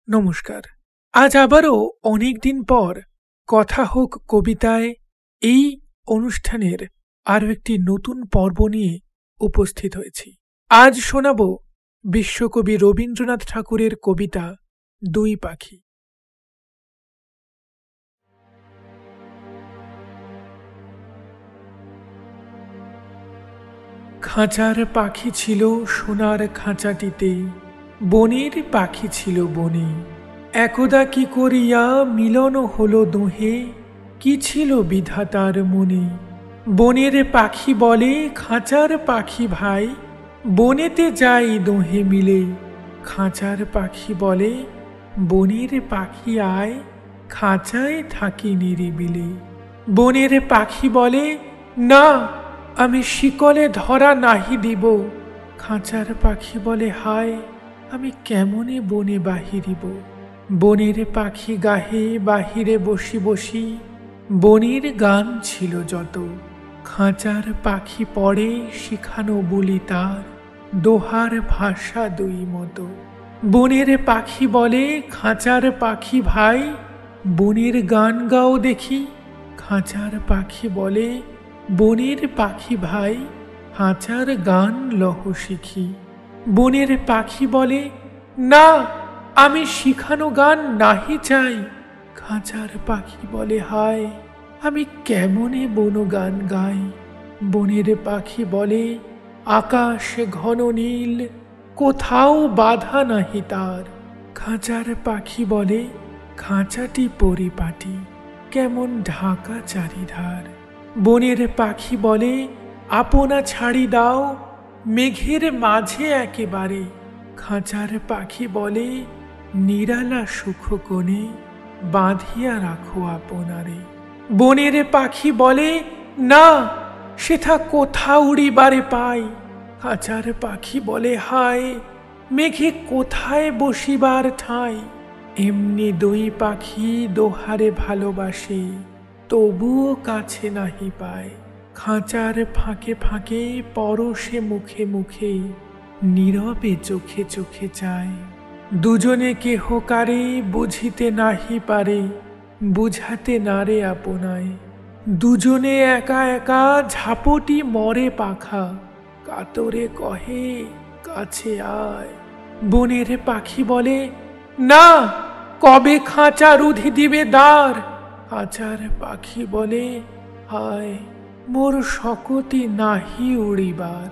নমস্কার। আজ আবারও অনেকদিন পর কথা হোক কবিতায় এই অনুষ্ঠানের আরও একটি নতুন পর্ব নিয়ে উপস্থিত হয়েছি। আজ শোনাব বিশ্বকবি রবীন্দ্রনাথ ঠাকুরের কবিতা দুই পাখি। খাঁচার পাখি ছিল সোনার খাঁচাটিতে, বনের পাখি ছিল বনে। একদা কি করিয়া মিলন হলো দোহে, কি ছিল বিধাতার মনে। বনের পাখি বলে খাঁচার পাখি ভাই, বনেতে যাই দোহে মিলে। খাঁচার পাখি বলে বনের পাখি আয়, খাঁচায় থাকি নিরিবিলে। বনের পাখি বলে না, আমি শিকলে ধরা নাহি দিব। খাঁচার পাখি বলে হায়, আমি কেমনে বনে বাহিরিব। বনের পাখি গাহে বাহিরে বসি বসি, বনের গান ছিল যত। খাঁচার পাখি পড়ে শিখানো বলি তার, দোহার ভাষা দুই মতো। বনের পাখি বলে খাঁচার পাখি ভাই, বনের গান গাও দেখি। খাঁচার পাখি বলে বনের পাখি ভাই, খাঁচার গান লহ শিখি। বনের পাখি বলে না, আমি শিখানো গান নাহি চাই। খাঁচার পাখি বলে হায়, আমি কেমনে বন গান গাই। বনের পাখি বলে আকাশ ঘন নীল, কোথাও বাধা নাহি তার। খাঁচার পাখি বলে খাঁচাটি পরিপাটি, কেমন ঢাকা চারিধার। বনের পাখি বলে আপনা ছাড়ি দাও, মেঘের মাঝে একেবারে। খাঁচার পাখি বলে নিরালা সুখ কোণে, বাঁধিয়া রাখো আপনারে। বনের পাখি বলে না, সেথা কোথা উড়িবারে পাই। খাঁচার পাখি বলে হায়, মেঘে কোথায় বসিবার ঠাঁই। এমনি দুই পাখি দোহারে ভালোবাসে, তবুও কাছে নাহি পায়। খাঁচার ফাঁকে ফাঁকে পরশে মুখে মুখে, নীরবে চোখে চোখে চায়। দুজনে কেহ কারে বুঝিতে নাহি পারে, বুঝাতে নারে আপনায়। দুজনে একা একা ঝাপটি মরে পাখা, কাতরে কহে কাছে আয়। বনের পাখি বলে না, কবে খাঁচা রুধি দিবে দ্বার। খাঁচার পাখি বলে হায়, মোর শকতি নাহি উড়িবার।